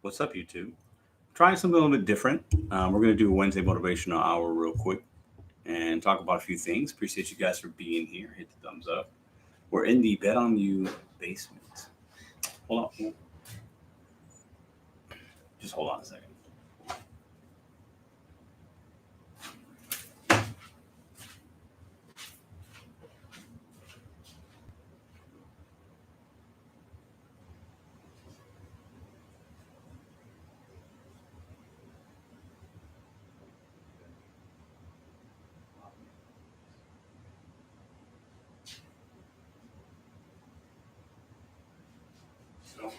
What's up, YouTube? Trying something a little bit different. We're going to do a Wednesday motivational hour real quick and talk about a few things. Appreciate you guys for being here. Hit the thumbs up. We're in the Bet on You basement. Hold on. Just hold on a second.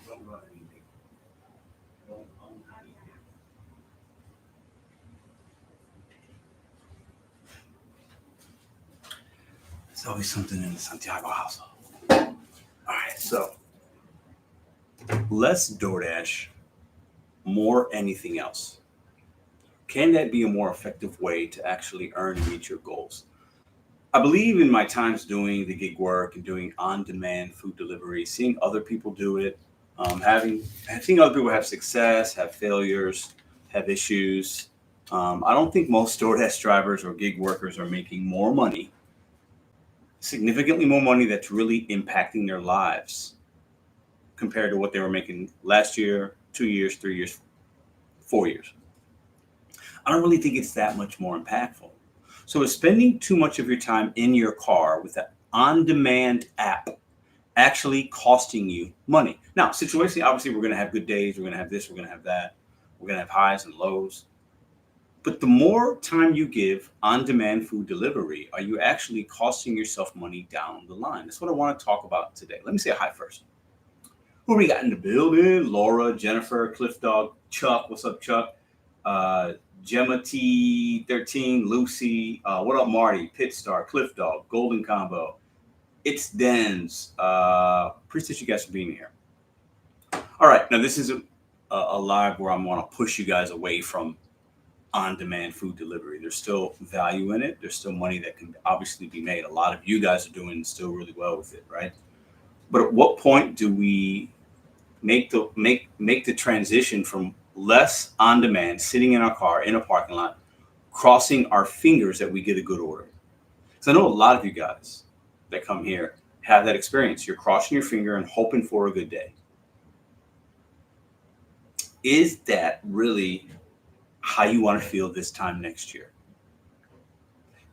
Don't run anything. Don't own anything. There's always something in the Santiago household. All right, so less DoorDash, more anything else. Can that be a more effective way to actually earn and meet your goals? I believe in my times doing the gig work and doing on-demand food delivery, seeing other people do it, having seeing other people have success, have failures, have issues. I don't think most DoorDash drivers or gig workers are making more money, significantly more money that's really impacting their lives compared to what they were making last year, 2 years, 3 years, 4 years. I don't really think it's that much more impactful. So is spending too much of your time in your car with an on-demand app actually costing you money? Now, situationally, obviously, we're going to have good days. We're going to have this. We're going to have that. We're going to have highs and lows. But the more time you give on-demand food delivery, are you actually costing yourself money down the line? That's what I want to talk about today. Let me say a hi first. Who we got in the building? Laura, Jennifer, Cliff Dog, Chuck. What's up, Chuck? Uh, Gemma T13, Lucy. What up, Marty? Pit Star, Cliff Dog, Golden Combo. It's Dens. Appreciate you guys for being here. All right, now this is a live where I want to push you guys away from on-demand food delivery. There's still value in it. There's still money that can obviously be made. A lot of you guys are doing still really well with it, right? But at what point do we make the transition from less on demand, sitting in our car in a parking lot, crossing our fingers that we get a good order? Because I know a lot of you guys that come here have that experience. You're crossing your finger and hoping for a good day. Is that really how you want to feel this time next year?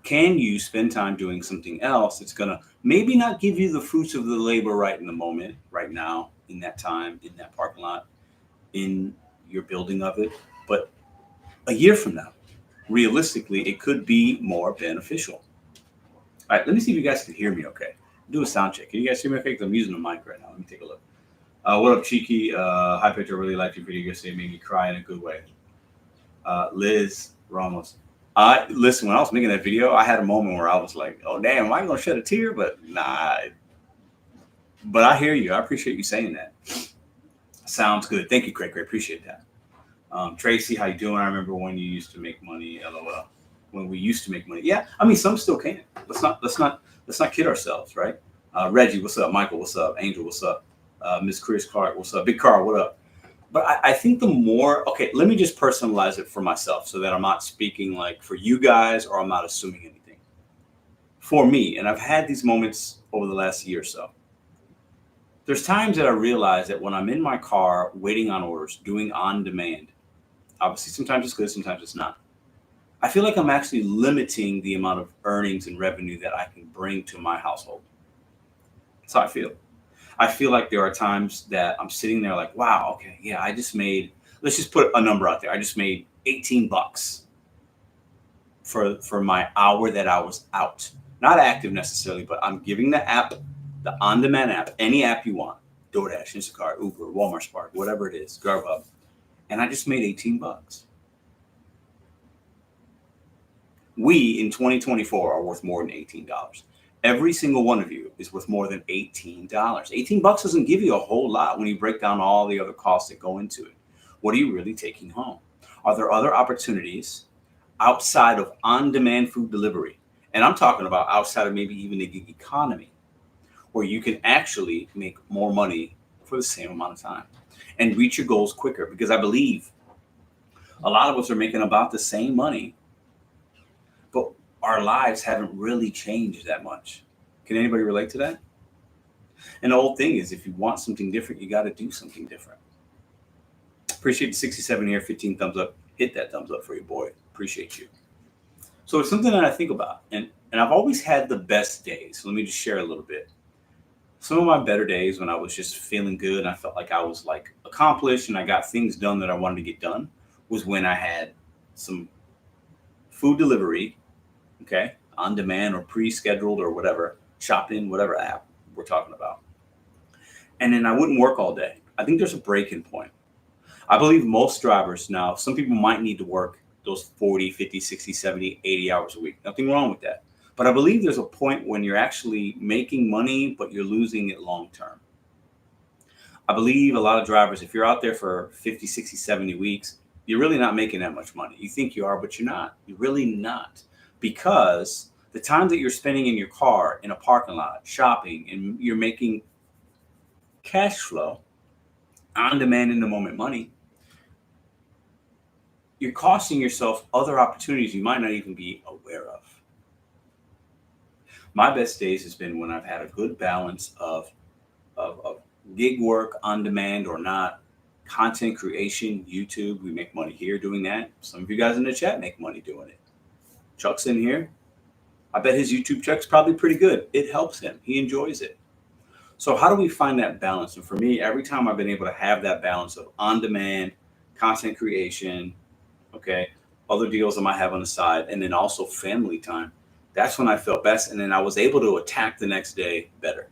Can you spend time doing something else that's going to maybe not give you the fruits of the labor right in the moment, right now, in that time, in that parking lot, in your building of it, but a year from now, realistically, it could be more beneficial. All right, let me see if you guys can hear me okay. Do a sound check. Can you guys hear me okay? 'Cause I'm using the mic right now. Let me take a look. What up, Cheeky? Hi, Pitcher. Really liked your video yesterday. Made me cry in a good way. Liz Ramos. I listen. When I was making that video, I had a moment where I was like, "Oh damn, am I gonna shed a tear?" But nah. But I hear you. I appreciate you saying that. Sounds good. Thank you, Craig. Appreciate that. Tracy, how you doing? I remember when you used to make money. LOL. When we used to make money. Yeah, I mean, some still can. Let's not kid ourselves, right? Reggie, what's up? Michael, what's up? Angel, what's up? Miss Chris Clark, what's up? Big Carl, what up? But I think the more, okay, let me just personalize it for myself so that I'm not speaking like for you guys or I'm not assuming anything. For me, and I've had these moments over the last year or so, there's times that I realize that when I'm in my car waiting on orders, doing on demand, obviously sometimes it's good, sometimes it's not. I feel like I'm actually limiting the amount of earnings and revenue that I can bring to my household. That's how I feel. I feel like there are times that I'm sitting there like, wow, okay, yeah, I just made, let's just put a number out there. I just made 18 bucks for my hour that I was out. Not active necessarily, but I'm giving the app, the on-demand app, any app you want, DoorDash, Instacart, Uber, Walmart Spark, whatever it is, Grubhub, and I just made 18 bucks. We in 2024 are worth more than $18. Every single one of you is worth more than $18. 18 bucks doesn't give you a whole lot when you break down all the other costs that go into it. What are you really taking home? Are there other opportunities outside of on-demand food delivery? And I'm talking about outside of maybe even the gig economy, where you can actually make more money for the same amount of time and reach your goals quicker. Because I believe a lot of us are making about the same money, but our lives haven't really changed that much. Can anybody relate to that? And the whole thing is, if you want something different, you got to do something different. Appreciate the 67 here, 15 thumbs up. Hit that thumbs up for your boy. Appreciate you. So it's something that I think about, and I've always had the best days. So let me just share a little bit. Some of my better days when I was just feeling good and I felt like I was like accomplished and I got things done that I wanted to get done was when I had some food delivery, okay, on demand or pre-scheduled or whatever, shopping, whatever app we're talking about. And then I wouldn't work all day. I think there's a breaking point. I believe most drivers now, some people might need to work those 40, 50, 60, 70, 80 hours a week. Nothing wrong with that. But I believe there's a point when you're actually making money, but you're losing it long term. I believe a lot of drivers, if you're out there for 50, 60, 70 weeks, you're really not making that much money. You think you are, but you're not. You're really not. Because the time that you're spending in your car, in a parking lot, shopping, and you're making cash flow, on demand, in the moment money, you're costing yourself other opportunities you might not even be aware of. My best days has been when I've had a good balance of gig work, on demand or not, content creation, YouTube. We make money here doing that. Some of you guys in the chat make money doing it. Chuck's in here. I bet his YouTube check's probably pretty good. It helps him. He enjoys it. So how do we find that balance? And for me, every time I've been able to have that balance of on demand, content creation, okay, other deals I might have on the side, and then also family time, that's when I felt best. And then I was able to attack the next day better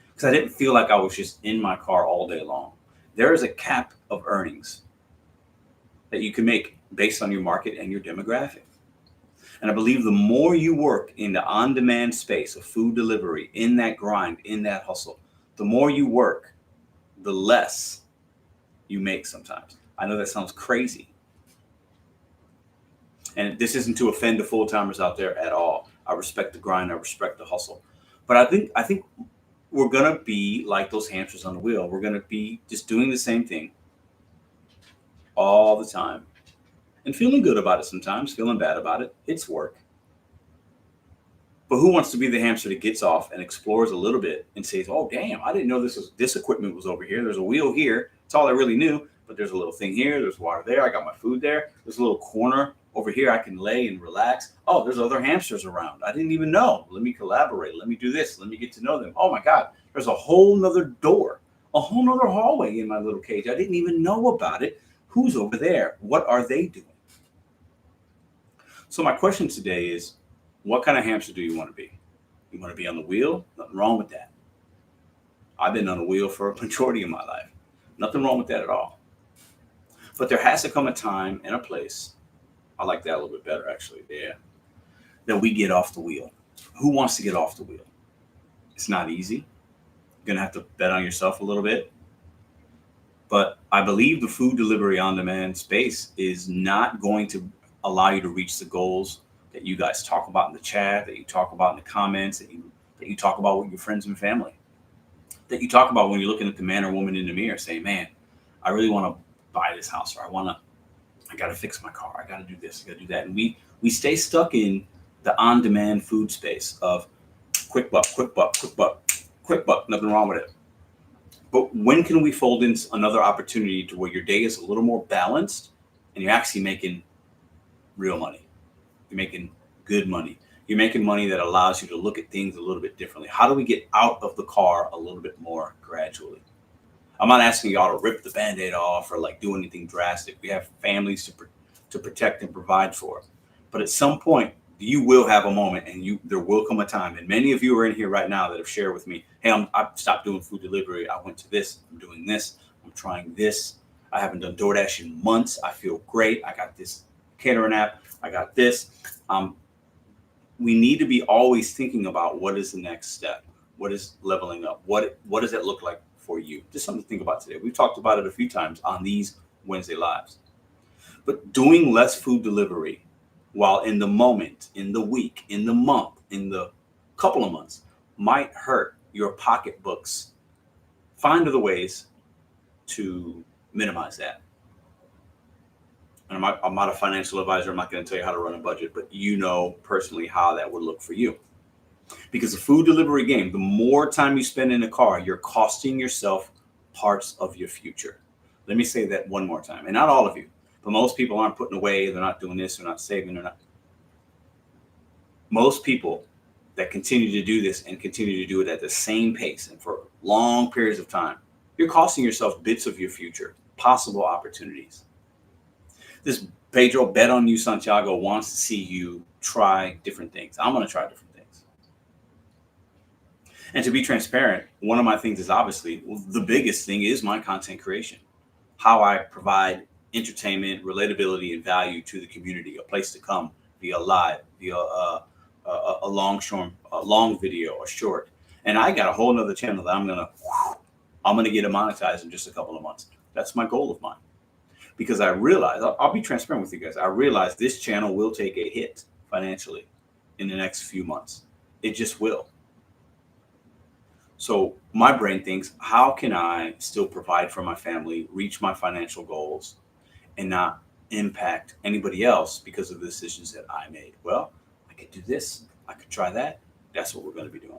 because I didn't feel like I was just in my car all day long. There is a cap of earnings that you can make based on your market and your demographic. And I believe the more you work in the on-demand space of food delivery, in that grind, in that hustle, the more you work, the less you make sometimes. I know that sounds crazy. And this isn't to offend the full-timers out there at all. I respect the grind. I respect the hustle. But I think we're going to be like those hamsters on the wheel. We're going to be just doing the same thing all the time and feeling good about it sometimes, feeling bad about it. It's work. But who wants to be the hamster that gets off and explores a little bit and says, oh, damn, I didn't know this equipment was over here. There's a wheel here. It's all I really knew. But there's a little thing here. There's water there. I got my food there. There's a little corner over here I can lay and relax. Oh, there's other hamsters around. I didn't even know. Let me collaborate. Let me do this. Let me get to know them. Oh, my God. There's a whole nother door, a whole nother hallway in my little cage. I didn't even know about it. Who's over there? What are they doing? So my question today is, what kind of hamster do you want to be? You want to be on the wheel? Nothing wrong with that. I've been on the wheel for a majority of my life. Nothing wrong with that at all. But there has to come a time and a place. I like that a little bit better, actually. Yeah. That we get off the wheel. Who wants to get off the wheel? It's not easy. You're going to have to bet on yourself a little bit. But I believe the food delivery on demand space is not going to allow you to reach the goals that you guys talk about in the chat, that you talk about in the comments, that you talk about with your friends and family, that you talk about when you're looking at the man or woman in the mirror saying, man, I really want to buy this house, or I got to fix my car. I got to do this. I got to do that. And we stay stuck in the on-demand food space of quick buck, quick buck, quick buck, quick buck. Nothing wrong with it. But when can we fold in another opportunity to where your day is a little more balanced and you're actually making real money? You're making good money. You're making money that allows you to look at things a little bit differently. How do we get out of the car a little bit more gradually? I'm not asking y'all to rip the Band-Aid off or like do anything drastic. We have families to protect and provide for. But at some point, you will have a moment and there will come a time. And many of you are in here right now that have shared with me, hey, I stopped doing food delivery. I went to this. I'm doing this. I'm trying this. I haven't done DoorDash in months. I feel great. I got this catering app. I got this. We need to be always thinking about what is the next step. What is leveling up? What does that look like for you? Just something to think about today. We've talked about it a few times on these Wednesday Lives. But doing less food delivery while in the moment, in the week, in the month, in the couple of months might hurt your pocketbooks find other ways to minimize that. And I'm not a financial advisor. I'm not going to tell you how to run a budget, but you know personally how that would look for you. Because the food delivery game, the more time you spend in the car, you're costing yourself parts of your future. Let me say that one more time. And not all of you, but most people aren't putting away. They're not doing this. They're not saving. They're not. Most people that continue to do this and continue to do it at the same pace and for long periods of time, you're costing yourself bits of your future, possible opportunities. This Pedro BetonYou Santiago wants to see you try different things. I'm going to try different things. And to be transparent, one of my things is obviously the biggest thing is my content creation, how I provide entertainment, relatability, and value to the community, a place to come via live, via a long video, a short. And I got a whole nother channel that I'm gonna get it monetized in just a couple of months. That's my goal of mine. Because I realize, I'll be transparent with you guys. I realize this channel will take a hit financially in the next few months. It just will. So my brain thinks, how can I still provide for my family, reach my financial goals, and not impact anybody else because of the decisions that I made? Well, I could do this. I could try that. That's what we're going to be doing.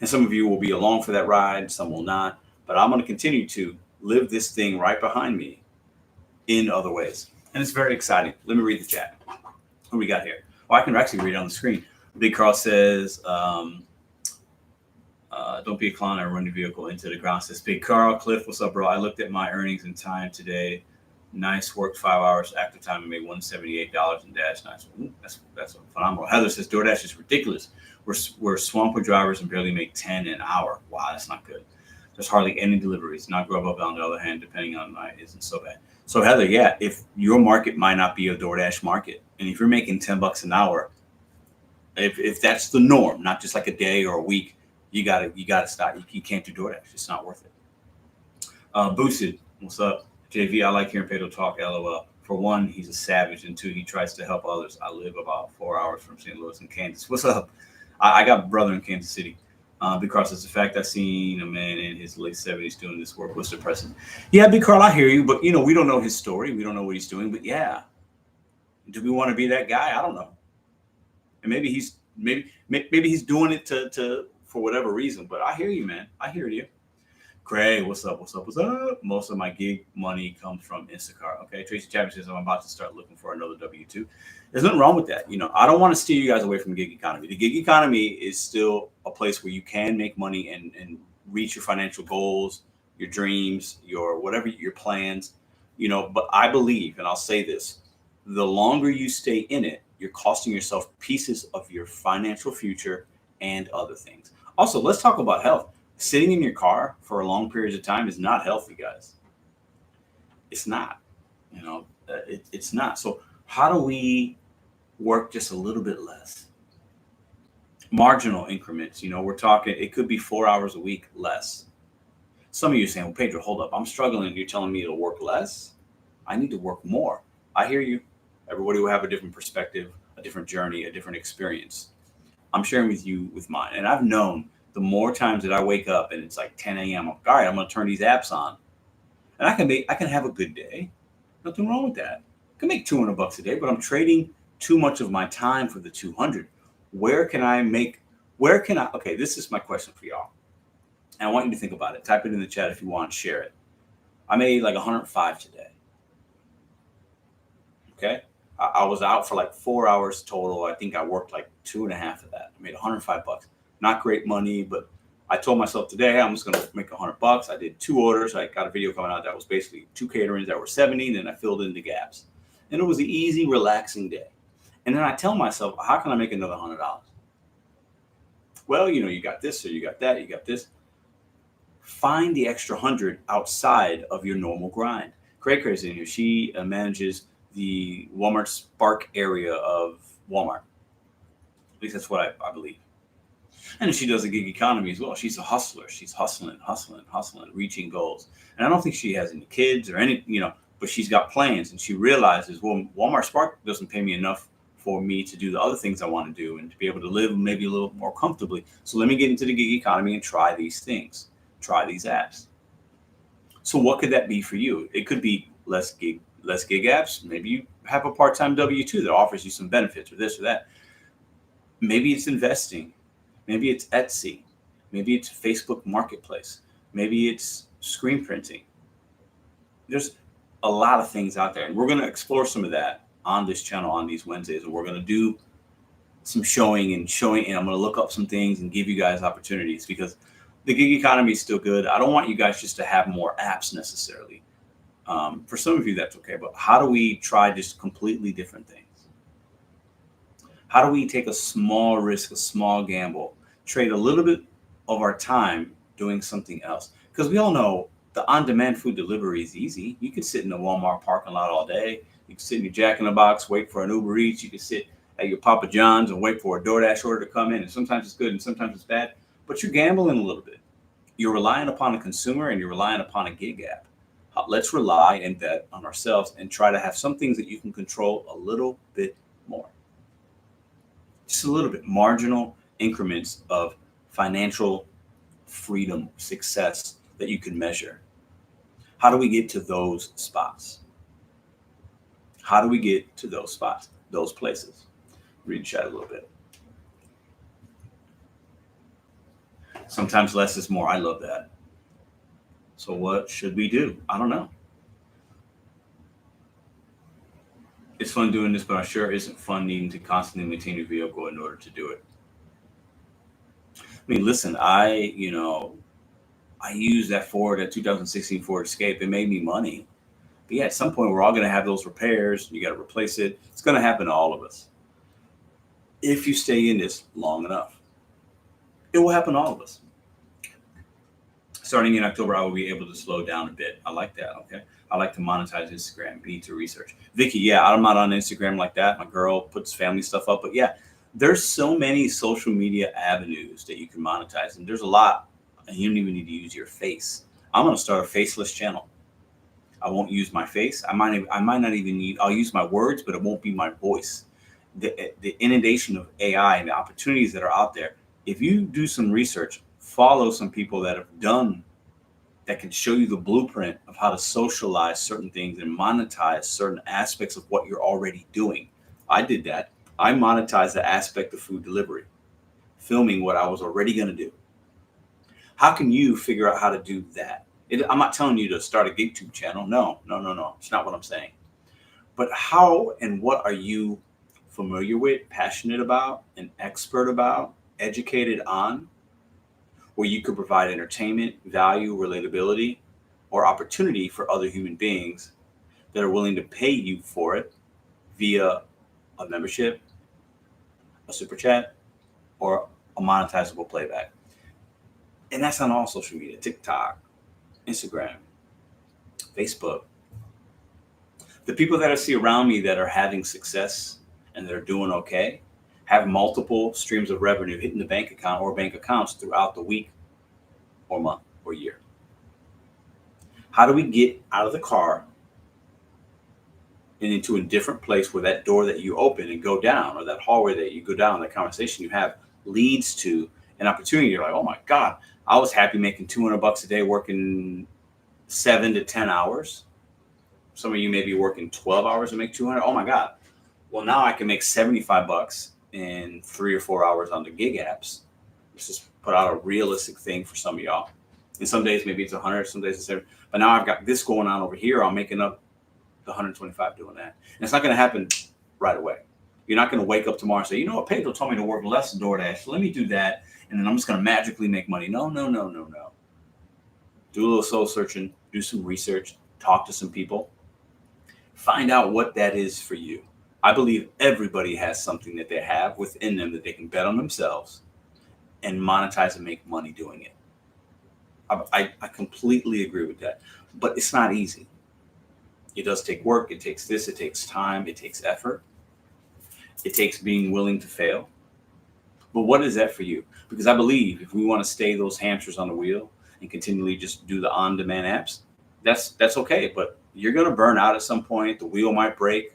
And some of you will be along for that ride. Some will not. But I'm going to continue to live this thing right behind me in other ways. And it's very exciting. Let me read the chat. What do we got here? Well, I can actually read it on the screen. Big Carl says, don't be a clown. I run the vehicle into the ground. Says Big Carl. Cliff, what's up, bro? I looked at my earnings and time today. Nice, worked 5 hours. Active time, I made $178 in Dash. Nice. Ooh, that's phenomenal. Heather says DoorDash is ridiculous. We're swamper drivers and barely make 10 an hour. Wow, that's not good. There's hardly any deliveries. Not Grubhub, on the other hand, depending on my, isn't so bad. So Heather, yeah, if your market might not be a DoorDash market, and if you're making $10 an hour, if that's the norm, not just like a day or a week, you gotta stop. You can't do DoorDash. It's not worth it. Boosted, what's up? JV, I like hearing Pedro talk, LOL. For one, he's a savage, and two, he tries to help others. I live about 4 hours from St. Louis and Kansas. What's up? I got a brother in Kansas City. Because it's the fact I've seen a man in his late 70s doing this work was depressing. Yeah, Big Carl, I hear you, but we don't know his story. We don't know what he's doing. But yeah, do we want to be that guy? I don't know. And maybe he's doing it to for whatever reason. But I hear you, man. I hear you. Craig, what's up? What's up? What's up? Most of my gig money comes from Instacart. Okay, Tracy Chapman says I'm about to start looking for another W-2. There's nothing wrong with that. I don't want to steer you guys away from the gig economy. The gig economy is still a place where you can make money and reach your financial goals, your dreams, your whatever your plans. But I believe, and I'll say this, the longer you stay in it, you're costing yourself pieces of your financial future and other things. Also, let's talk about health. Sitting in your car for a long period of time is not healthy, guys. It's not. It's not. So how do we work just a little bit less? Marginal increments. We're talking, it could be 4 hours a week less. Some of you are saying, well, Pedro, hold up. I'm struggling. You're telling me to work less? I need to work more. I hear you. Everybody will have a different perspective, a different journey, a different experience. I'm sharing with you with mine. And I've known the more times that I wake up and it's like 10 a.m., I'm like, all right, I'm going to turn these apps on. And I can have a good day. Nothing wrong with that. I can make $200 a day, but I'm trading too much of my time for the 200. Okay, this is my question for y'all. And I want you to think about it. Type it in the chat if you want, share it. I made like 105 today. Okay. I was out for like 4 hours total. I think I worked like 2.5 of that. I made $105. Not great money, but I told myself today I'm just going to make $100. I did 2 orders. I got a video coming out that was basically 2 caterings that were 70, and then I filled in the gaps. And it was an easy, relaxing day. And then I tell myself, how can I make another $100? Well, you got this, or you got that, you got this. Find the extra 100 outside of your normal grind. Craig is in here. She manages the Walmart Spark area of Walmart. At least that's what I believe. And she does the gig economy as well. She's a hustler. She's hustling, reaching goals. And I don't think she has any kids or any, but she's got plans. And she realizes, well, Walmart Spark doesn't pay me enough for me to do the other things I want to do and to be able to live maybe a little more comfortably. So let me get into the gig economy and try these things. try these apps. So what could that be for you? It could be less gig apps. Maybe you have a part-time W-2 that offers you some benefits or this or that. Maybe it's investing. Maybe it's Etsy. Maybe it's Facebook Marketplace. Maybe it's screen printing. There's a lot of things out there, and we're going to explore some of that on this channel on these Wednesdays. And we're going to do some showing, and I'm going to look up some things and give you guys opportunities, because the gig economy is still good. I don't want you guys just to have more apps necessarily. For some of you, that's okay. But how do we try just completely different things? How do we take a small risk, a small gamble, trade a little bit of our time doing something else? Because we all know the on-demand food delivery is easy. You can sit in the Walmart parking lot all day. You can sit in your Jack in the Box, wait for an Uber Eats. You can sit at your Papa John's and wait for a DoorDash order to come in. And sometimes it's good and sometimes it's bad. But you're gambling a little bit. You're relying upon a consumer and you're relying upon a gig app. Let's rely and bet on ourselves and try to have some things that you can control a little bit more. Just a little bit, marginal increments of financial freedom, success that you can measure. How do we get to those spots? How do we get to those spots, those places? Read chat a little bit. Sometimes less is more. I love that. So what should we do? I don't know. It's fun doing this, but I'm sure it isn't fun needing to constantly maintain your vehicle in order to do it. I mean, listen, I used that 2016 Ford Escape. It made me money. But yeah, at some point, we're all going to have those repairs. You got to replace it. It's going to happen to all of us. If you stay in this long enough, it will happen to all of us. Starting in October, I will be able to slow down a bit. I like that. Okay. I like to monetize Instagram, B to research. Vicky, yeah, I'm not on Instagram like that. My girl puts family stuff up. But yeah, there's so many social media avenues that you can monetize. And there's a lot. And you don't even need to use your face. I'm going to start a faceless channel. I won't use my face. I might not even need, I'll use my words, but it won't be my voice. The inundation of AI and the opportunities that are out there. If you do some research, follow some people that can show you the blueprint of how to socialize certain things and monetize certain aspects of what you're already doing. I did that. I monetized the aspect of food delivery, filming what I was already going to do. How can you figure out how to do that? I'm not telling you to start a GigTube channel. No. It's not what I'm saying. But how and what are you familiar with, passionate about, an expert about, educated on, where you could provide entertainment, value, relatability, or opportunity for other human beings that are willing to pay you for it via a membership, a super chat, or a monetizable playback. And that's on all social media, TikTok, Instagram, Facebook. The people that I see around me that are having success and that are doing okay have multiple streams of revenue hitting the bank account or bank accounts throughout the week or month or year. How do we get out of the car and into a different place where that door that you open and go down, or that hallway that you go down, that conversation you have leads to an opportunity? You're like, oh my God, I was happy making $200 a day working 7 to 10 hours. Some of you may be working 12 hours to make 200. Oh my God. Well, now I can make $75 in 3 or 4 hours on the gig apps. Let's just put out a realistic thing for some of y'all. And some days maybe it's 100, some days it's 70. But now I've got this going on over here. I'm making up the 125 doing that. And it's not going to happen right away. You're not going to wake up tomorrow and say, you know what, Pedro told me to work less than DoorDash. So let me do that. And then I'm just going to magically make money. No. Do a little soul searching, do some research, talk to some people, find out what that is for you. I believe everybody has something that they have within them that they can bet on themselves and monetize and make money doing it. I completely agree with that, but it's not easy. It does take work. It takes this. It takes time. It takes effort. It takes being willing to fail. But what is that for you? Because I believe if we want to stay those hamsters on the wheel and continually just do the on-demand apps, that's okay. But you're going to burn out at some point. The wheel might break.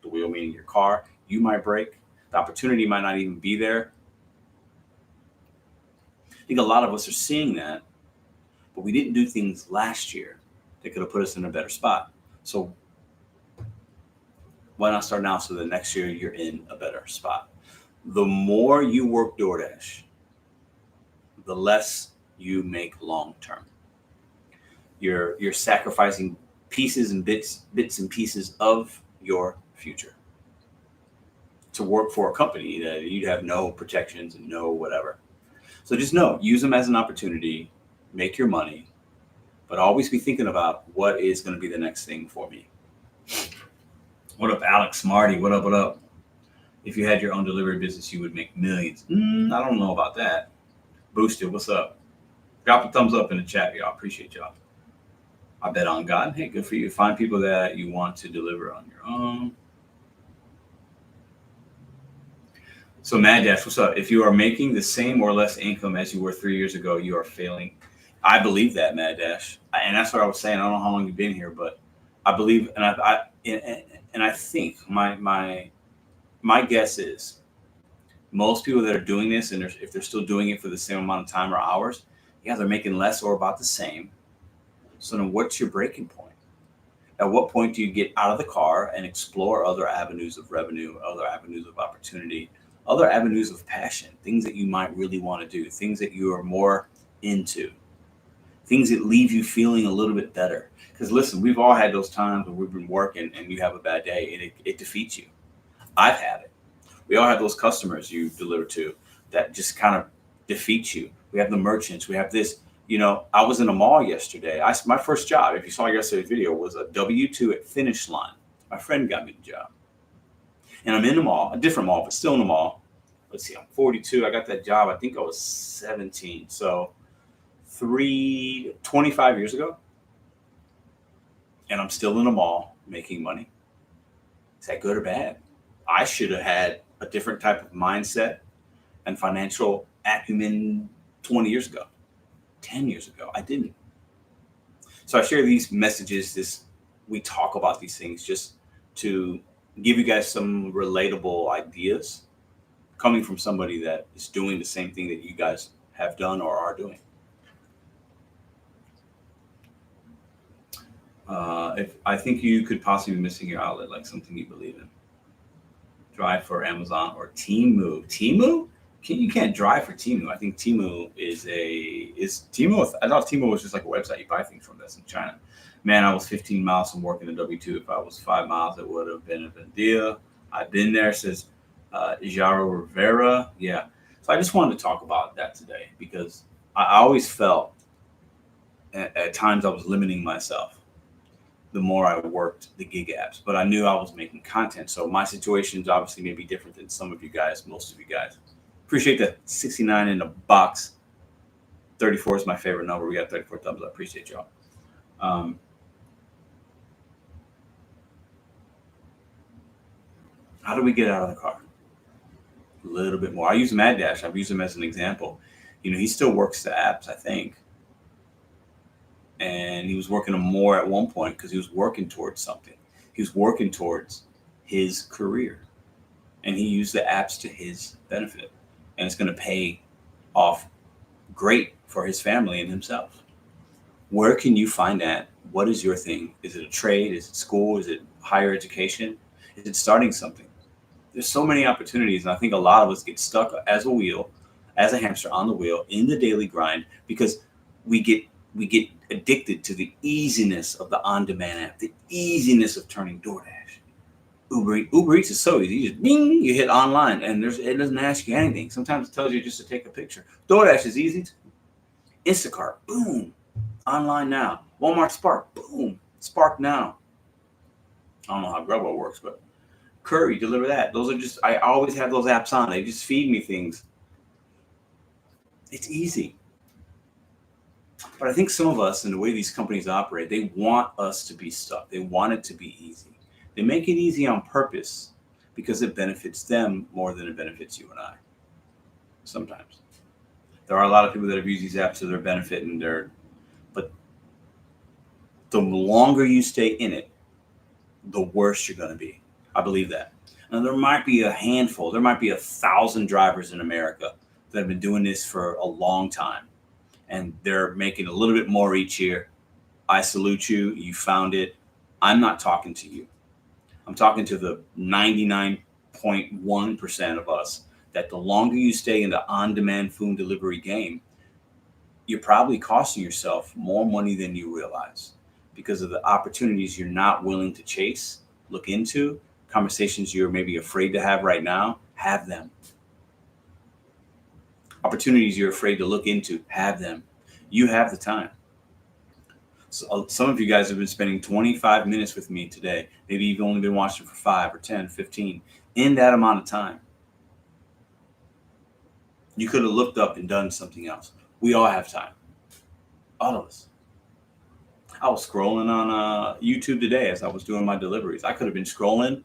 The wheel meaning your car. You might break. The opportunity might not even be there. I think a lot of us are seeing that, but we didn't do things last year that could have put us in a better spot. So why not start now so that next year you're in a better spot? The more you work DoorDash, the less you make long term. You're sacrificing pieces and bits and pieces of your future to work for a company that you'd have no protections and no whatever. So just know, use them as an opportunity, make your money, but always be thinking about what is going to be the next thing for me. What up, Alex Smarty? What up, what up? If you had your own delivery business, you would make millions. I don't know about that. Boosted, what's up? Drop a thumbs up in the chat, y'all. Appreciate y'all. I bet on God. Hey, good for you. Find people that you want to deliver on your own. So Mad Dash, what's up? If you are making the same or less income as you were 3 years ago, you are failing. I believe that, Mad Dash, and that's what I was saying. I don't know how long you've been here, but I believe, and I think my guess is most people that are doing this, and if they're still doing it for the same amount of time or hours, yeah, they're making less or about the same. So then, what's your breaking point? At what point do you get out of the car and explore other avenues of revenue, other avenues of opportunity, other avenues of passion, things that you might really want to do, things that you are more into, things that leave you feeling a little bit better? Because listen, we've all had those times when we've been working and you have a bad day and it defeats you. I've had it. We all have those customers you deliver to that just kind of defeat you. We have the merchants. We have this. I was in a mall yesterday. My first job, if you saw yesterday's video, was a W-2 at Finish Line. My friend got me the job. And I'm in the mall, a different mall, but still in the mall. Let's see, I'm 42. I got that job, I think I was 17. So 25 years ago. And I'm still in a mall making money. Is that good or bad? I should have had a different type of mindset and financial acumen 20 years ago, 10 years ago. I didn't. So I share these messages, we talk about these things just to give you guys some relatable ideas coming from somebody that is doing the same thing that you guys have done or are doing. If I think you could possibly be missing your outlet, like something you believe in. Drive for Amazon or Temu. Temu? You can't drive for Temu. I think Temu is Temu. I thought Temu was just like a website you buy things from. That's in China. Man, I was 15 miles from working the W-2. If I was 5 miles, it would have been a big deal. I've been there, says Jaro Rivera. Yeah. So I just wanted to talk about that today because I always felt at times I was limiting myself the more I worked the gig apps, but I knew I was making content. So my situation is obviously maybe different than some of you guys, most of you guys. Appreciate the 69 in the box. 34 is my favorite number. We got 34 thumbs up. Appreciate y'all. How do we get out of the car? A little bit more. I use Mad Dash. I've used him as an example. He still works the apps, I think. And he was working them more at one point because he was working towards something. He was working towards his career. And he used the apps to his benefit. And it's going to pay off great for his family and himself. Where can you find that? What is your thing? Is it a trade? Is it school? Is it higher education? Is it starting something? There's so many opportunities. And I think a lot of us get stuck as a hamster on the wheel in the daily grind because we get addicted to the easiness of the on-demand app, the easiness of turning DoorDash. Uber Eats is so easy. You just ding, you hit online, and it doesn't ask you anything. Sometimes it tells you just to take a picture. DoorDash is easy. Instacart, boom, online now. Walmart Spark, boom, Spark now. I don't know how Grubhub works, but Curry, deliver that. Those are just, I always have those apps on. They just feed me things. It's easy. But I think some of us, in the way these companies operate, they want us to be stuck. They want it to be easy. They make it easy on purpose because it benefits them more than it benefits you and I. Sometimes. There are a lot of people that have used these apps to their benefit, but the longer you stay in it, the worse you're going to be. I believe that. Now, there might be a handful, there might be 1,000 drivers in America that have been doing this for a long time. and they're making a little bit more each year. I salute you. You found it. I'm not talking to you. I'm talking to the 99.1% of us that the longer you stay in the on-demand food delivery game, you're probably costing yourself more money than you realize because of the opportunities you're not willing to chase, look into, conversations you're maybe afraid to have right now, have them. Opportunities you're afraid to look into, have them. You have the time. So some of you guys have been spending 25 minutes with me today. Maybe you've only been watching for 5 or 10, 15. In that amount of time, you could have looked up and done something else. We all have time. All of us. I was scrolling on YouTube today as I was doing my deliveries. I could have been scrolling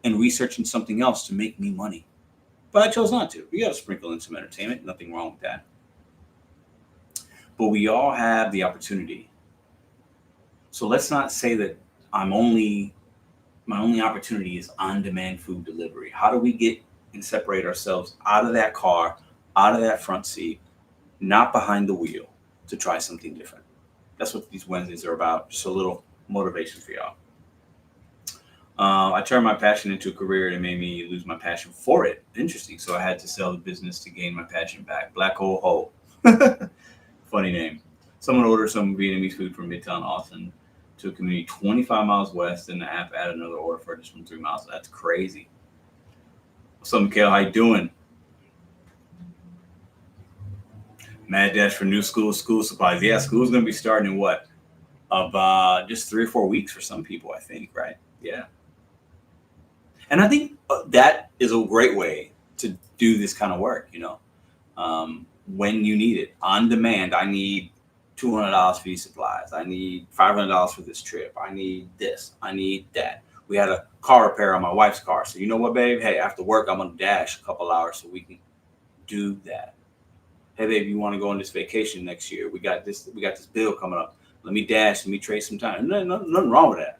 and researching something else to make me money. But I chose not to. We got to sprinkle in some entertainment. Nothing wrong with that. But we all have the opportunity. So let's not say that my only opportunity is on-demand food delivery. How do we get and separate ourselves out of that car, out of that front seat, not behind the wheel, to try something different? That's what these Wednesdays are about. Just a little motivation for y'all. I turned my passion into a career and it made me lose my passion for it. Interesting. So I had to sell the business to gain my passion back. Black Hole Ho. Funny name. Someone ordered some Vietnamese food from Midtown Austin to a community 25 miles west, and the app added another order for additional 3 miles. That's crazy. What's up, Mikhail? How you doing? Mad dash for new school supplies. Yeah, school's going to be starting in what? About just 3 or 4 weeks for some people, I think, right? Yeah. And I think that is a great way to do this kind of work, when you need it. On demand, I need $200 for these supplies. I need $500 for this trip. I need this. I need that. We had a car repair on my wife's car. So you know what, babe? Hey, after work, I'm going to dash a couple hours so we can do that. Hey, babe, you want to go on this vacation next year? We got this bill coming up. Let me dash. Let me trade some time. Nothing wrong with that.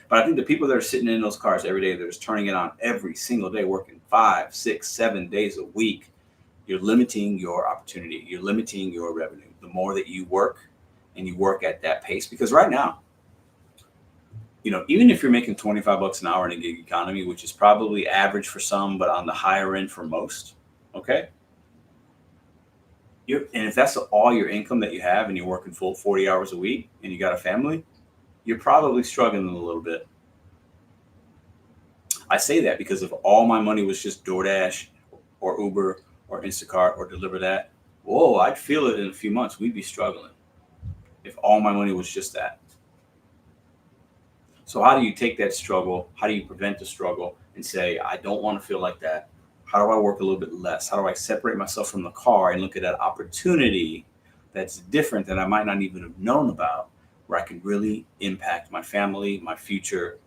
But I think the people that are sitting in those cars every day, they're just turning it on every single day, working 5, 6, 7 days a week, you're limiting your opportunity. You're limiting your revenue. The more that you work and you work at that pace, because right now, even if you're making $25 an hour in a gig economy, which is probably average for some, but on the higher end for most, okay? And if that's all your income that you have and you're working full 40 hours a week and you got a family, you're probably struggling a little bit. I say that because if all my money was just DoorDash or Uber or Instacart or Deliver That, I'd feel it in a few months. We'd be struggling if all my money was just that. So how do you take that struggle? How do you prevent the struggle and say, I don't want to feel like that? How do I work a little bit less? How do I separate myself from the car and look at that opportunity that's different that I might not even have known about, where I can really impact my family, my future,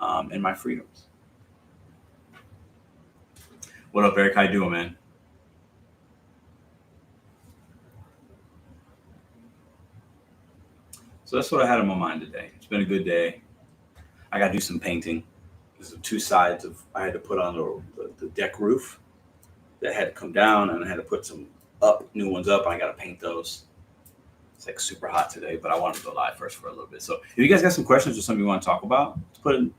and my freedoms? What up, Eric? How you doing, man? So that's what I had on my mind today. It's been a good day. I got to do some painting. There's 2 sides I had to put on the deck roof that had to come down, and I had to put some new ones up. I got to paint those. It's like super hot today, but I wanted to go live first for a little bit. So if you guys got some questions or something you want to talk about,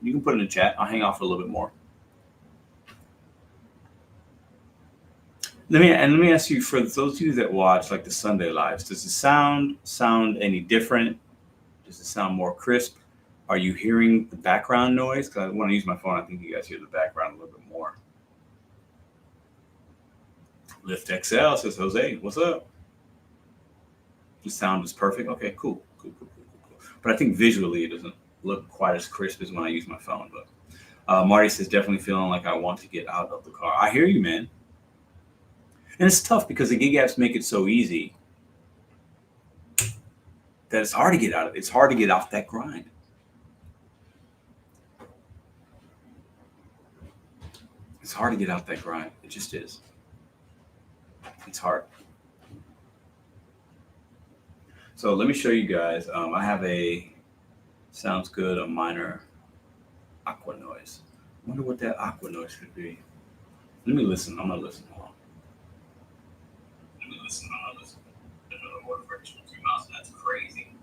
you can put it in the chat. I'll hang out for a little bit more. Let me ask you, for those of you that watch like the Sunday lives, does the sound any different? Does it sound more crisp? Are you hearing the background noise? Because when I use my phone, I think you guys hear the background a little bit more. Lift XL says Jose, what's up? The sound is perfect. Okay, cool. But I think visually it doesn't look quite as crisp as when I use my phone. But Marty says, definitely feeling like I want to get out of the car. I hear you, man. And it's tough because the gig apps make it so easy that it's hard to get out of it. It's hard to get off that grind. It's hard to get out that grind. It just is. It's hard. So let me show you guys. I have sounds good, a minor aqua noise. I wonder what that aqua noise could be. Let me listen. I'm going to listen. Hold on. Let me listen. more for additional 2 miles. That's crazy.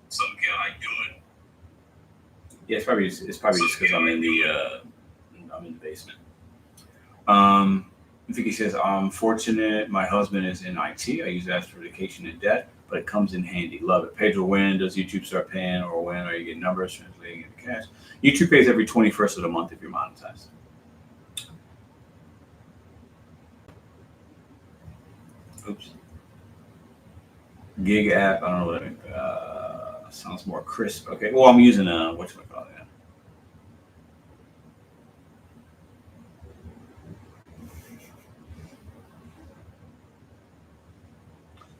Some kid like doing. Yeah, it's probably just because I'm in the basement. Vicky says, I'm fortunate. My husband is in IT. I use that for vacation and debt, but it comes in handy. Love it. Pedro, when does YouTube start paying, or when are you getting numbers translating into cash? YouTube pays every 21st of the month if you're monetized. Oops. Gig app. I don't know what I mean. Sounds more crisp. Okay. Well, I'm using whatchamacallit.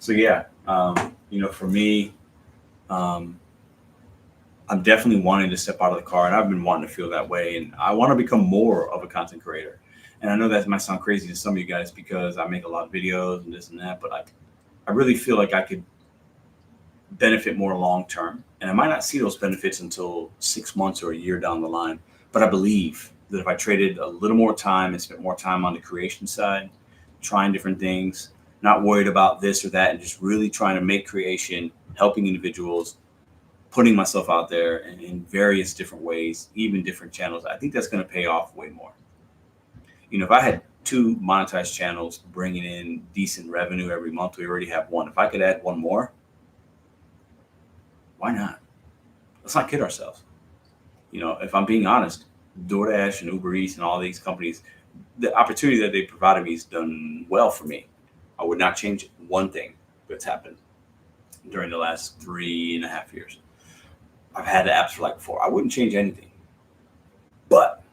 So yeah, for me, I'm definitely wanting to step out of the car, and I've been wanting to feel that way, and I want to become more of a content creator. And I know that might sound crazy to some of you guys because I make a lot of videos and this and that, but I really feel like I could benefit more long term, and I might not see those benefits until 6 months or a year down the line. But I believe that if I traded a little more time and spent more time on the creation side, trying different things, not worried about this or that, and just really trying to make creation, helping individuals, putting myself out there in various different ways, even different channels, I think that's going to pay off way more. If I had 2 monetized channels bringing in decent revenue every month, we already have 1. If I could add 1 more, why not? Let's not kid ourselves. If I'm being honest, DoorDash and Uber Eats and all these companies, the opportunity that they provided me has done well for me. I would not change one thing that's happened during the last 3.5 years. I've had the apps for like 4. I wouldn't change anything. But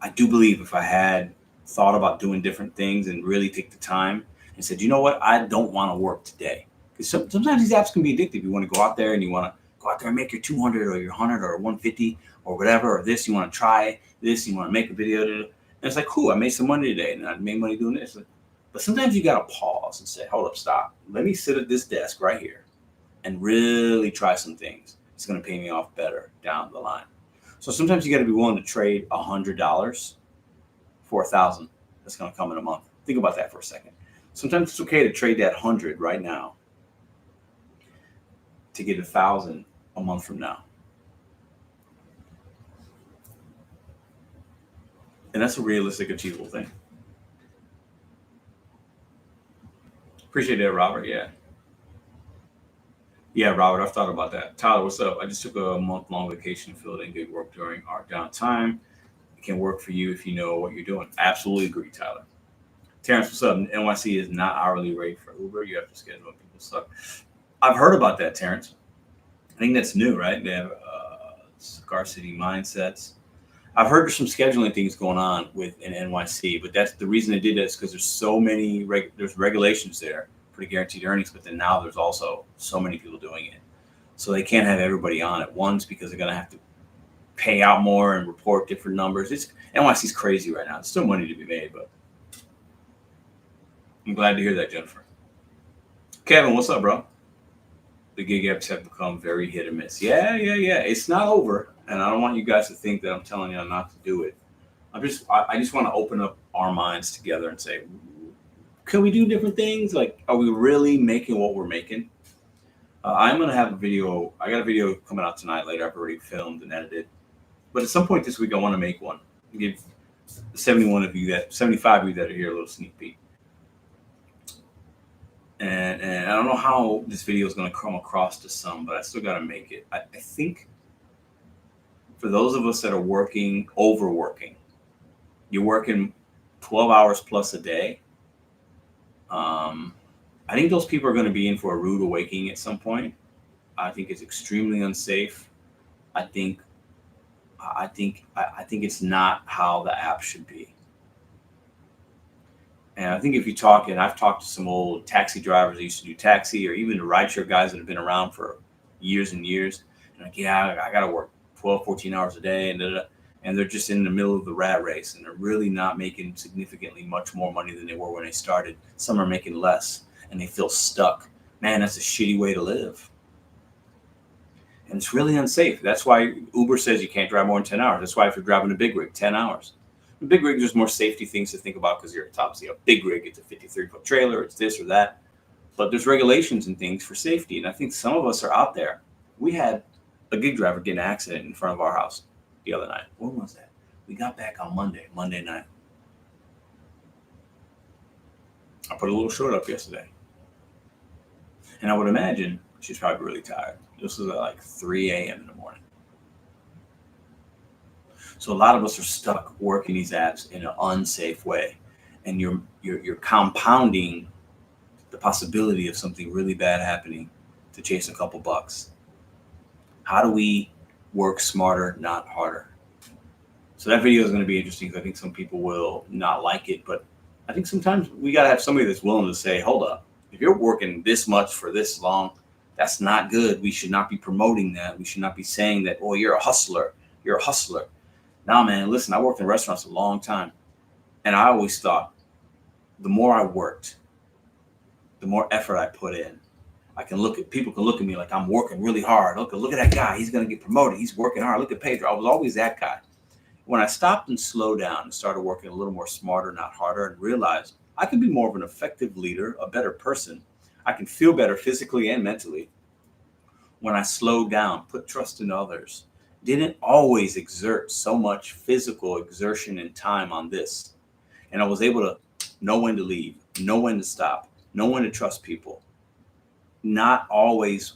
I do believe if I had thought about doing different things and really take the time and said, you know what, I don't want to work today. Because sometimes these apps can be addictive. You want to go out there and you want to go out there and make your 200 or your 100 or 150 or whatever, or this, you want to try this, you want to make a video. And it's like, cool, I made some money today and I made money doing this. But sometimes you got to pause and say, hold up, stop. Let me sit at this desk right here and really try some things. It's going to pay me off better down the line. So sometimes you got to be willing to trade $100 for $1,000 that's going to come in a month. Think about that for a second. Sometimes it's okay to trade that 100 right now to get 1,000 a month from now. And that's a realistic, achievable thing. Appreciate that, Robert. Yeah, Robert, I've thought about that. Tyler, what's up? I just took a month-long vacation and filled in good work during our downtime. It can work for you if you know what you're doing. Absolutely agree, Tyler. Terrence, what's up? NYC is not hourly rate for Uber. You have to schedule when people suck. I've heard about that, Terrence. I think that's new, right? They have scarcity mindsets. I've heard there's some scheduling things going on in NYC, but that's the reason they did that is because there's so many there's regulations there for the guaranteed earnings, but then now there's also so many people doing it, so they can't have everybody on at once because they're gonna have to pay out more and report different numbers. NYC's crazy right now. There's still money to be made, but I'm glad to hear that, Jennifer. Kevin, what's up, bro? The gig apps have become very hit or miss. Yeah. It's not over, and I don't want you guys to think that I'm telling you not to do it. I just want to open up our minds together and say, can we do different things? Like, are we really making what we're making? I'm gonna have a video. I got a video coming out tonight. Later, I've already filmed and edited. But at some point this week, I want to make one. Give the 75 of you that are here a little sneak peek. And I don't know how this video is going to come across to some, but I still got to make it. I think for those of us that are overworking, you're working 12 hours plus a day. I think those people are going to be in for a rude awakening at some point. I think it's extremely unsafe. I think it's not how the app should be. And I think if you talk, and I've talked to some old taxi drivers that used to do taxi, or even the rideshare guys that have been around for years and years, and like, yeah, I got to work 12, 14 hours a day, and they're just in the middle of the rat race, and they're really not making significantly much more money than they were when they started. Some are making less, and they feel stuck. Man, that's a shitty way to live. And it's really unsafe. That's why Uber says you can't drive more than 10 hours. That's why if you're driving a big rig, 10 hours. The big rig, there's more safety things to think about because you're at top. See, a big rig, it's a 53-foot trailer, it's this or that. But there's regulations and things for safety. And I think some of us are out there. We had a gig driver get in an accident in front of our house the other night. When was that? We got back on Monday night. I put a little short up yesterday. And I would imagine she's probably really tired. This was at like 3 a.m. in the morning. So a lot of us are stuck working these apps in an unsafe way. And you're compounding the possibility of something really bad happening to chase a couple bucks. How do we work smarter, not harder? So that video is going to be interesting because I think some people will not like it, but I think sometimes we got to have somebody that's willing to say, hold up, if you're working this much for this long, that's not good. We should not be promoting that. We should not be saying that, oh, you're a hustler. You're a hustler. Now, man, listen, I worked in restaurants a long time, and I always thought the more I worked, the more effort I put in. People can look at me like I'm working really hard. Look at that guy. He's going to get promoted. He's working hard. Look at Pedro. I was always that guy. When I stopped and slowed down and started working a little more smarter, not harder, and realized I can be more of an effective leader, a better person. I can feel better physically and mentally when I slowed down, put trust in others, didn't always exert so much physical exertion and time on this. And I was able to know when to leave, know when to stop, know when to trust people, not always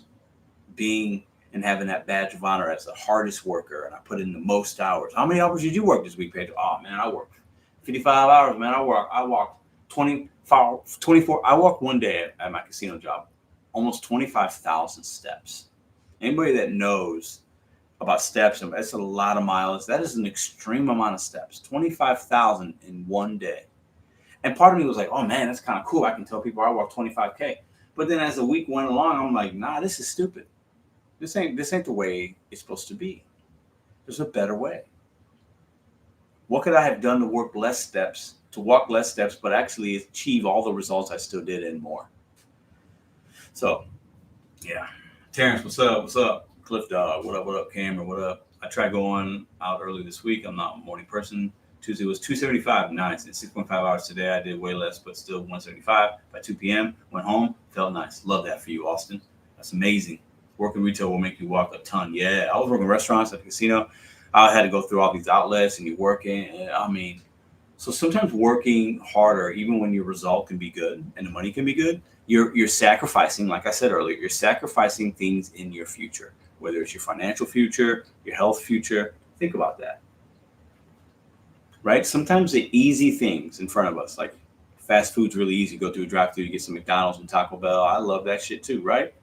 being and having that badge of honor as the hardest worker. And I put in the most hours. How many hours did you work this week, Pedro? Oh, man, I worked 55 hours, man. I walked 24. I walked one day at my casino job, almost 25,000 steps. Anybody that knows about steps, and that's a lot of miles. That is an extreme amount of steps, 25,000 in one day. And part of me was like, oh, man, that's kind of cool. I can tell people I walked 25K. But then as the week went along, I'm like, nah, this is stupid. This ain't the way it's supposed to be. There's a better way. What could I have done to walk less steps, but actually achieve all the results I still did and more? So, yeah. Terrence, what's up? What's up? Cliff Dog, what up? What up? Cameron, what up? I tried going out early this week. I'm not a morning person. Tuesday was 275, nice. And 6.5 hours today. I did way less, but still 175 by 2 p.m. Went home, felt nice. Love that for you, Austin. That's amazing. Working retail will make you walk a ton. Yeah, I was working restaurants at the casino. I had to go through all these outlets and you're working. I mean, so sometimes working harder, even when your result can be good and the money can be good, you're sacrificing, like I said earlier, you're sacrificing things in your future, whether it's your financial future, your health future. Think about that. Right? Sometimes the easy things in front of us, like fast food's really easy. Go through a drive-through, you get some McDonald's and Taco Bell. I love that shit too, right?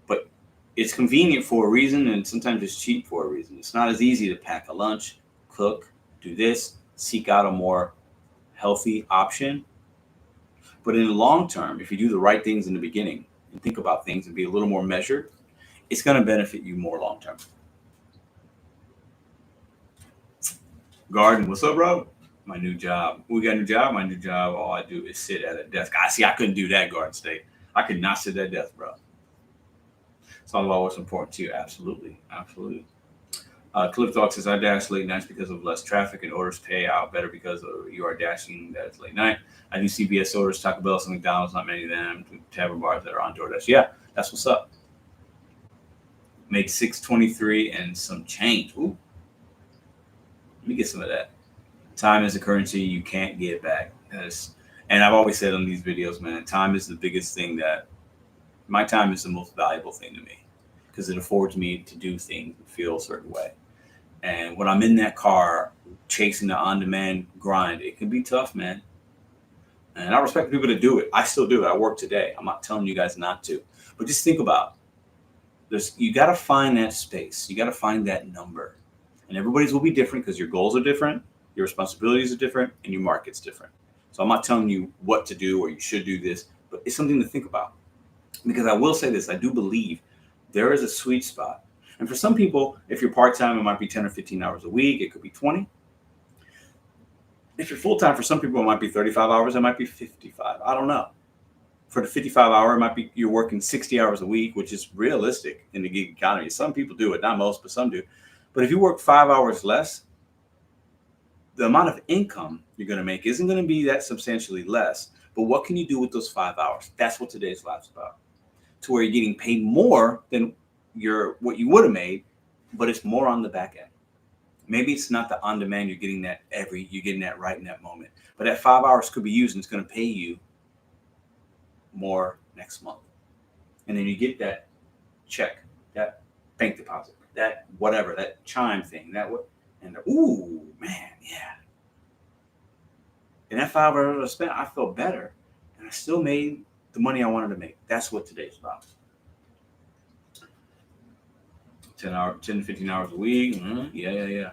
But it's convenient for a reason, and sometimes it's cheap for a reason. It's not as easy to pack a lunch, cook, do this, seek out a more healthy option. But in the long term, if you do the right things in the beginning and think about things and be a little more measured, it's going to benefit you more long term. Garden, what's up, bro? My new job. We got a new job. My new job, all I do is sit at a desk. I couldn't do that, Garden State. I could not sit at a desk, bro. It's all about what's important to you. Absolutely. Absolutely. Cliff Dog says, I dash late nights because of less traffic and orders pay out better because you are dashing that it's late night. I do CBS orders, Taco Bell, some McDonald's, not many of them, tavern bars that are on DoorDash. Yeah, that's what's up. Made $6.23 and some change. Ooh. Let me get some of that. Time is a currency you can't get back. And I've always said on these videos, man, time is the biggest thing my time is the most valuable thing to me because it affords me to do things and feel a certain way. And when I'm in that car chasing the on-demand grind, it can be tough, man. And I respect people that do it. I still do it. I work today. I'm not telling you guys not to. But just think about you got to find that space. You got to find that number. And everybody's will be different because your goals are different, your responsibilities are different, and your market's different. So I'm not telling you what to do or you should do this, but it's something to think about. Because I will say this, I do believe there is a sweet spot. And for some people, if you're part-time, it might be 10 or 15 hours a week. It could be 20. If you're full-time, for some people, it might be 35 hours. It might be 55. I don't know. For the 55 hour, it might be you're working 60 hours a week, which is realistic in the gig economy. Some people do it, not most, but some do. But if you work 5 hours less, the amount of income you're going to make isn't going to be that substantially less. But what can you do with those 5 hours? That's what today's live's about. To where you're getting paid more than what you would have made, but it's more on the back end. Maybe it's not the on demand, you're getting that right in that moment. But that 5 hours could be used and it's going to pay you more next month. And then you get that check, that bank deposit, that whatever, that chime thing, ooh, man, yeah. And that 5 hours I spent, I felt better, and I still made the money I wanted to make. That's what today's about. 10 to 15 hours a week. Yeah.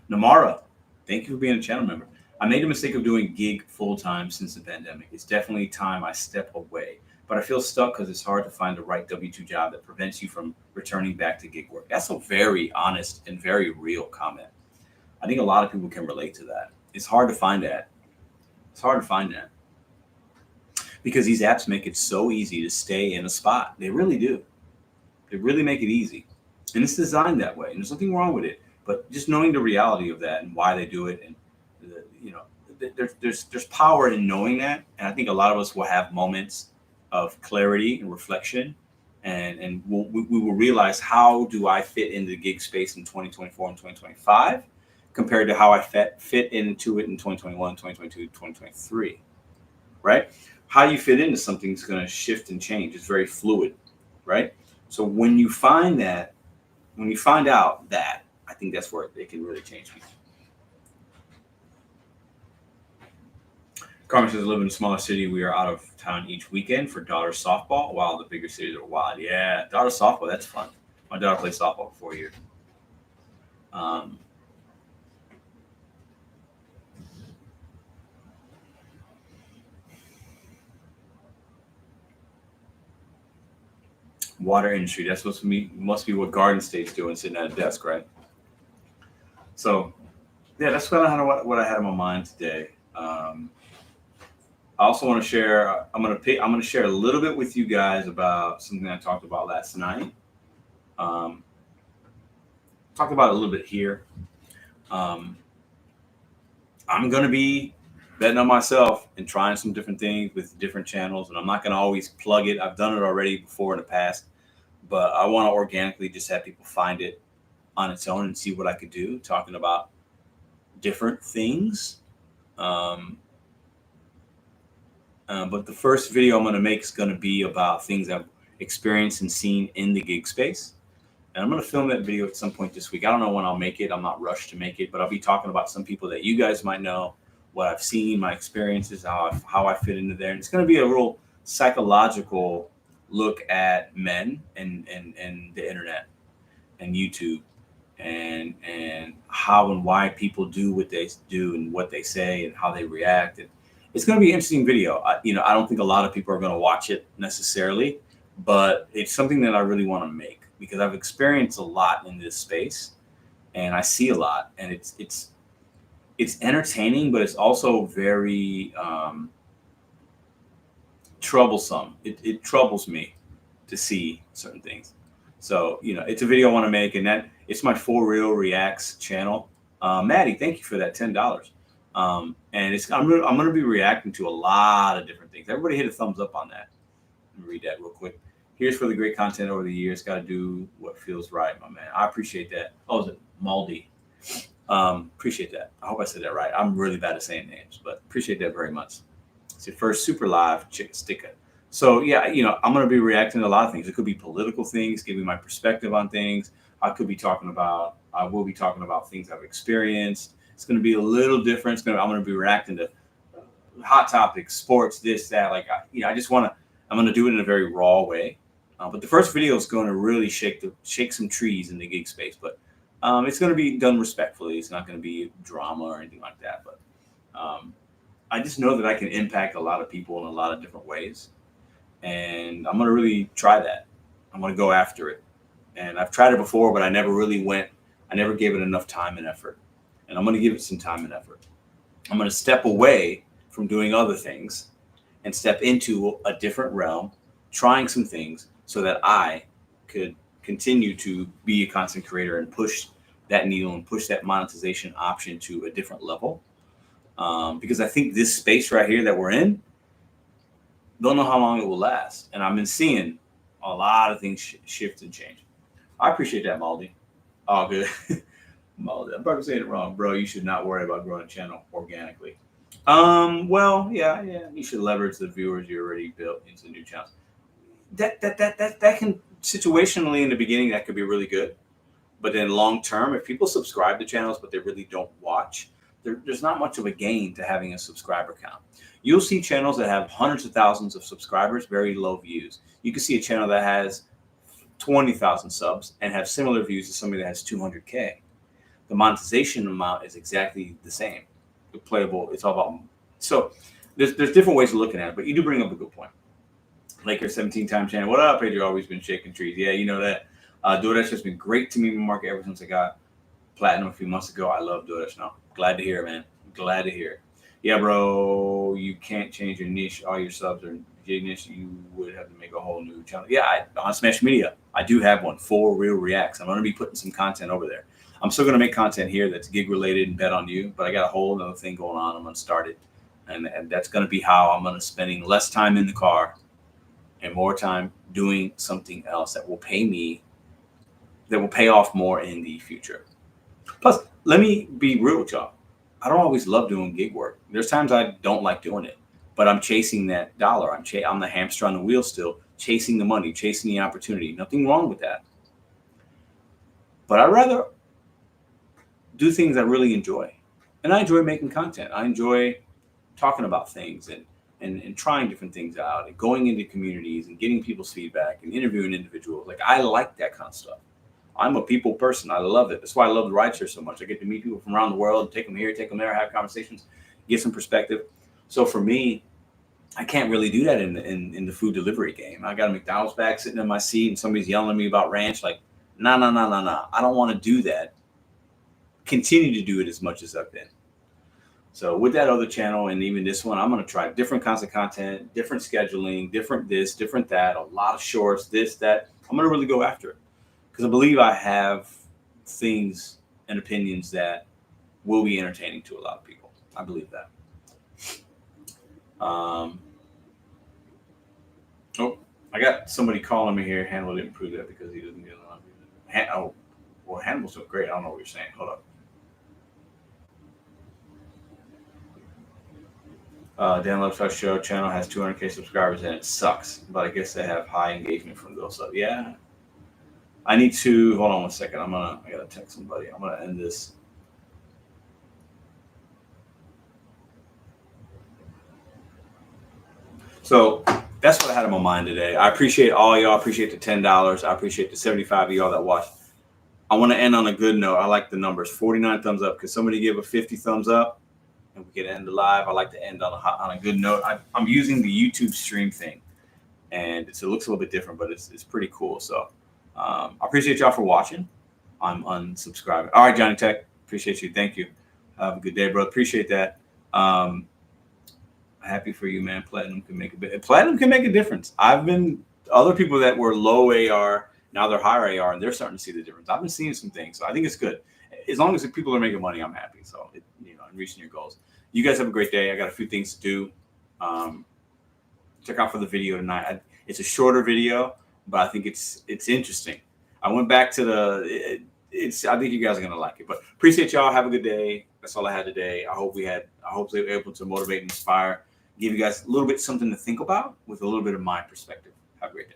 Namara, thank you for being a channel member. I made the mistake of doing gig full-time since the pandemic. It's definitely time I step away, but I feel stuck because it's hard to find the right W-2 job that prevents you from returning back to gig work. That's a very honest and very real comment. I think a lot of people can relate to that. It's hard to find that. Because these apps make it so easy to stay in a spot. They really do. They really make it easy. And it's designed that way. And there's nothing wrong with it. But just knowing the reality of that and why they do it, and there's power in knowing that. And I think a lot of us will have moments of clarity and reflection, and we will realize, how do I fit into the gig space in 2024 and 2025 compared to how I fit into it in 2021, 2022, 2023, right? How you fit into something is going to shift and change. It's very fluid, right? So when you find out that, I think that's where it can really change people. Carmen says, I live in a smaller city. We are out of town each weekend for daughter softball, while the bigger cities are wild. Yeah, daughter softball, that's fun. My daughter played softball for 4 years. Water industry, that's must be what Garden State's doing, sitting at a desk, right? So, yeah, that's what I had on my mind today. I also want to share. I'm going to share a little bit with you guys about something I talked about last night. Talked about it a little bit here. I'm going to be betting on myself and trying some different things with different channels, and I'm not going to always plug it. I've done it already before in the past, but I want to organically just have people find it on its own and see what I could do, talking about different things. But the first video I'm going to make is going to be about things I've experienced and seen in the gig space. And I'm going to film that video at some point this week. I don't know when I'll make it. I'm not rushed to make it, but I'll be talking about some people that you guys might know, what I've seen, my experiences, how I fit into there. And it's going to be a real psychological look at men and the internet and YouTube and how and why people do what they do and what they say and how they react. And it's going to be an interesting video. I don't think a lot of people are going to watch it necessarily, but it's something that I really want to make because I've experienced a lot in this space and I see a lot, and it's entertaining, but it's also very troublesome. It troubles me to see certain things. So, it's a video I want to make, and that it's my For Real Reacts channel. Maddie, thank you for that $10. And I'm going to be reacting to a lot of different things. Everybody hit a thumbs up on that. Let me read that real quick. Here's for the great content over the years. Got to do what feels right, my man. I appreciate that. Oh, is it Maldi? Appreciate that. I hope I said that right. I'm really bad at saying names, but appreciate that very much. It's your first super live sticker. So yeah, I'm going to be reacting to a lot of things. It could be political things, giving my perspective on things. I will be talking about things I've experienced. It's going to be a little different. I'm going to be reacting to hot topics, sports, this, that. I'm going to do it in a very raw way. But the first video is going to really shake some trees in the gig space. But it's going to be done respectfully. It's not going to be drama or anything like that. But I just know that I can impact a lot of people in a lot of different ways. And I'm going to really try that. I'm going to go after it. And I've tried it before, but I never gave it enough time and effort. And I'm going to give it some time and effort. I'm going to step away from doing other things and step into a different realm, trying some things so that I could continue to be a content creator and push that needle and push that monetization option to a different level. because I think this space right here that we're in, don't know how long it will last. And I've been seeing a lot of things shift and change. I appreciate that, Maldi. All good. Maldi, I'm probably saying it wrong, bro. You should not worry about growing a channel organically. Well, yeah. You should leverage the viewers you already built into new channels. That can situationally in the beginning that could be really good, but then long term, if people subscribe to channels but they really don't watch, there's not much of a gain to having a subscriber count. You'll see channels that have hundreds of thousands of subscribers, very low views. You can see a channel that has 20,000 subs and have similar views to somebody that has 200K. The monetization amount is exactly the same. The playable, it's all about. So there's different ways of looking at it, but you do bring up a good point. Laker 17-time channel. What up, Pedro? Always been shaking trees. Yeah, you know that. DoorDash has been great to me in the market ever since I got platinum a few months ago. I love DoorDash now. Glad to hear it, man. Glad to hear it. Yeah, bro, you can't change your niche. All your subs are your niche. You would have to make a whole new channel. Yeah, on Smash Media, I do have one, 4 Real Reacts. I'm going to be putting some content over there. I'm still going to make content here that's gig related and bet on you, but I got a whole other thing going on. I'm going to start it. And that's going to be how I'm going to spending less time in the car and more time doing something else that will pay me, that will pay off more in the future. Plus, let me be real with y'all. I don't always love doing gig work. There's times I don't like doing it, but I'm chasing that dollar. I'm the hamster on the wheel still, chasing the money, chasing the opportunity. Nothing wrong with that. But I'd rather do things I really enjoy. And I enjoy making content. I enjoy talking about things and trying different things out and going into communities and getting people's feedback and interviewing individuals. Like, I like that kind of stuff. I'm a people person. I love it. That's why I love the rideshare so much. I get to meet people from around the world, take them here, take them there, have conversations, get some perspective. So for me, I can't really do that in the food delivery game. I got a McDonald's bag sitting in my seat and somebody's yelling at me about ranch. Like, no. I don't want to do that. Continue to do it as much as I've been. So with that other channel and even this one, I'm going to try different kinds of content, different scheduling, different this, different that, a lot of shorts, this, that. I'm going to really go after it because I believe I have things and opinions that will be entertaining to a lot of people. I believe that. Oh, I got somebody calling me here. Hannibal didn't prove that because he doesn't get along. Well, Hannibal's doing great. I don't know what you're saying. Hold up. Dan Loves Our Show channel has 200K subscribers and it sucks, but I guess they have high engagement from those. So yeah, I need to hold on 1 second. I gotta text somebody. I'm gonna end this. So that's what I had in my mind today. I appreciate all y'all. I appreciate the $10. I appreciate the 75 of y'all that watched. I want to end on a good note. I like the numbers. 49 thumbs up. Could somebody give a 50 thumbs up? And we can end the live. I like to end on a good note. I'm using the YouTube stream thing, and it looks a little bit different, but it's pretty cool. So I appreciate y'all for watching. I'm unsubscribing. All right, Johnny Tech, appreciate you. Thank you. Have a good day, bro. Appreciate that. Happy for you, man. Platinum can make a difference. I've been other people that were low AR, now they're higher AR, and they're starting to see the difference. I've been seeing some things, so I think it's good. As long as the people are making money, I'm happy. So, and reaching your goals. You guys have a great day. I got a few things to do. Check out for the video tonight. It's a shorter video, but I think it's interesting. I went back to I think you guys are gonna like it. But appreciate y'all. Have a good day. That's all I had today. I hope they were able to motivate and inspire, give you guys a little bit something to think about with a little bit of my perspective. Have a great day.